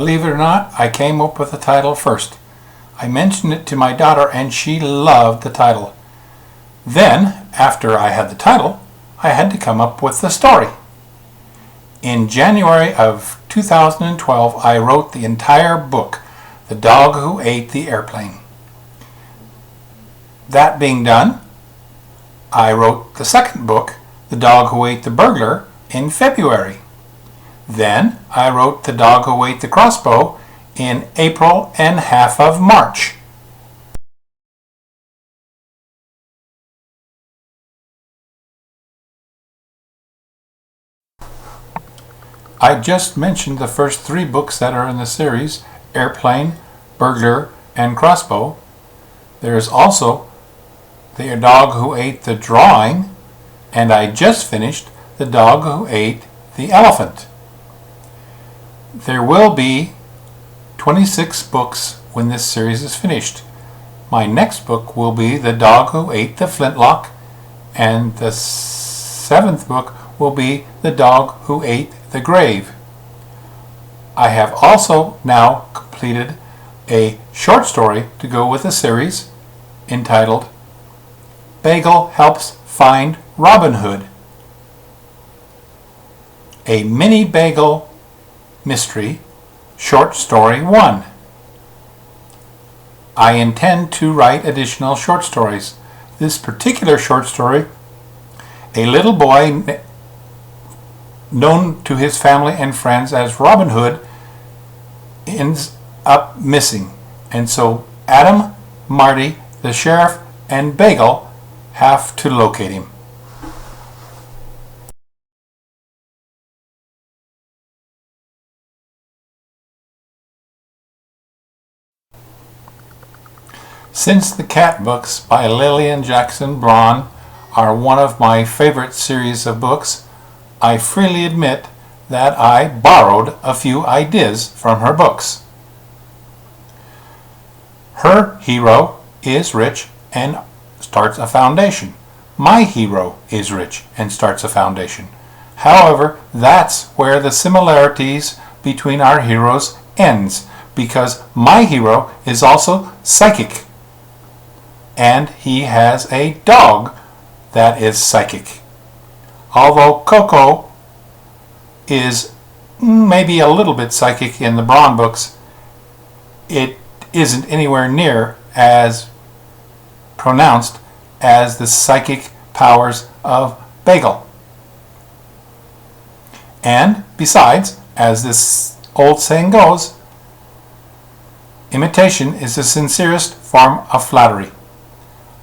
Believe it or not, I came up with the title first. I mentioned it to my daughter and she loved the title. Then, after I had the title, I had to come up with the story. In January of 2012, I wrote the entire book, The Dog Who Ate the Airplane. That being done, I wrote the second book, The Dog Who Ate the Burglar, in February. Then I wrote The Dog Who Ate the Crossbow in April and half of March. I just mentioned the first 3 books that are in the series, Airplane, Burglar, and Crossbow. There is also The Dog Who Ate the Drawing, and I just finished The Dog Who Ate the Elephant. There will be 26 books when this series is finished. My next book will be The Dog Who Ate the Flintlock, and the 7th book will be The Dog Who Ate the Grave. I have also now completed a short story to go with the series entitled Bagel Helps Find Robin Hood, a mini bagel mystery short story 1. I intend to write additional short stories. This particular short story, a little boy known to his family and friends as Robin Hood ends up missing, and so Adam, Marty, the sheriff, and Bagel have to locate him. Since the Cat books by Lillian Jackson Braun are one of my favorite series of books, I freely admit that I borrowed a few ideas from her books. Her hero is rich and starts a foundation. My hero is rich and starts a foundation. However, that's where the similarities between our heroes ends, because my hero is also psychic, and he has a dog that is psychic. Although Coco is maybe a little bit psychic in the Braun books, it isn't anywhere near as pronounced as the psychic powers of Bagel. And besides, as this old saying goes, imitation is the sincerest form of flattery.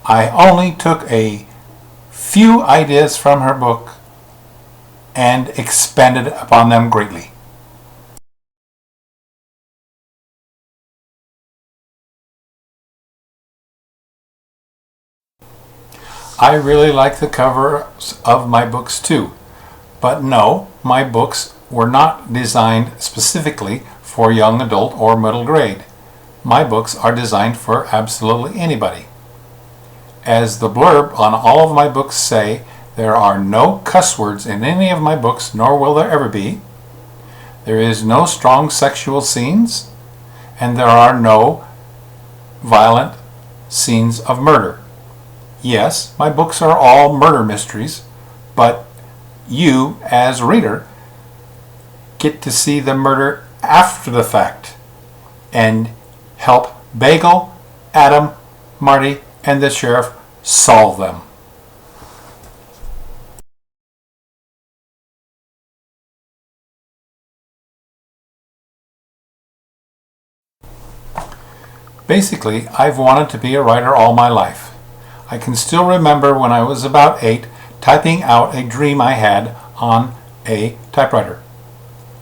I only took a few ideas from her book and expanded upon them greatly. I really like the covers of my books too, but no, my books were not designed specifically for young adult or middle grade. My books are designed for absolutely anybody. As the blurb on all of my books say, there are no cuss words in any of my books, nor will there ever be. There is no strong sexual scenes, and there are no violent scenes of murder. Yes, my books are all murder mysteries, but you, as reader, get to see the murder after the fact and help Bagel, Adam, Marty, and the sheriff solve them. Basically, I've wanted to be a writer all my life. I can still remember when I was about 8 typing out a dream I had on a typewriter.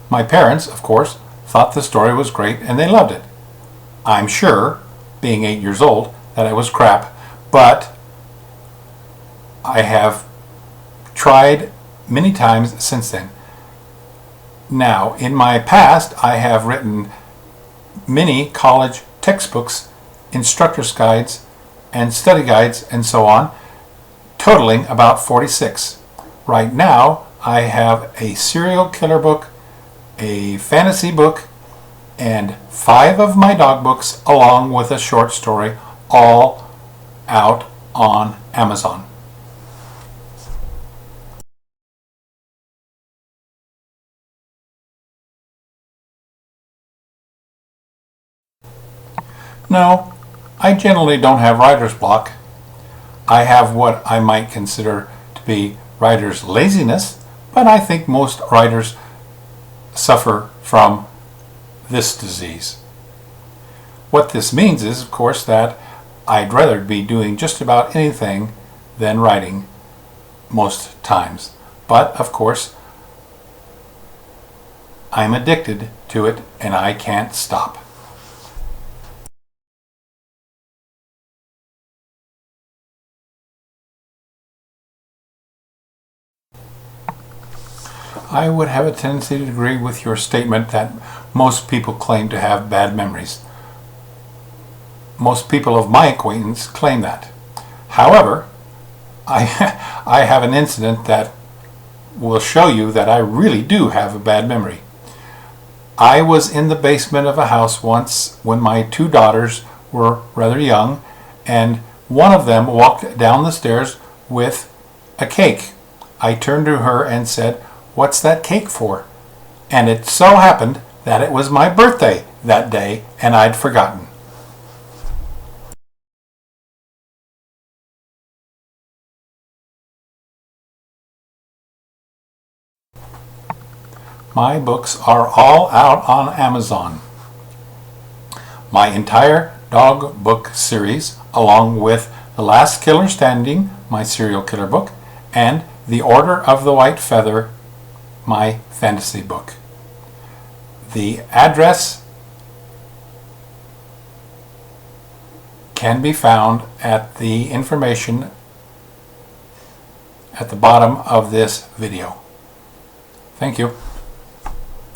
My parents, of course, thought the story was great and they loved it. I'm sure, being 8 years old, that it was crap, but I have tried many times since then. Now, in my past, I have written many college textbooks, instructor's guides, and study guides, and so on, totaling about 46. Right now, I have a serial killer book, a fantasy book, and 5 of my dog books along with a short story, all out on Amazon. No, I generally don't have writer's block. I have what I might consider to be writer's laziness, but I think most writers suffer from this disease. What this means is, of course, that I'd rather be doing just about anything than writing most times. But, of course, I'm addicted to it and I can't stop. I would have a tendency to agree with your statement that most people claim to have bad memories. Most people of my acquaintance claim that. However, I have an incident that will show you that I really do have a bad memory. I was in the basement of a house once when my 2 daughters were rather young, and one of them walked down the stairs with a cake. I turned to her and said, "What's that cake for?" And it so happened that it was my birthday that day and I'd forgotten. My books are all out on Amazon. My entire dog book series, along with The Last Killer Standing, my serial killer book, and The Order of the White Feather, my fantasy book. The address can be found at the information at the bottom of this video. Thank you.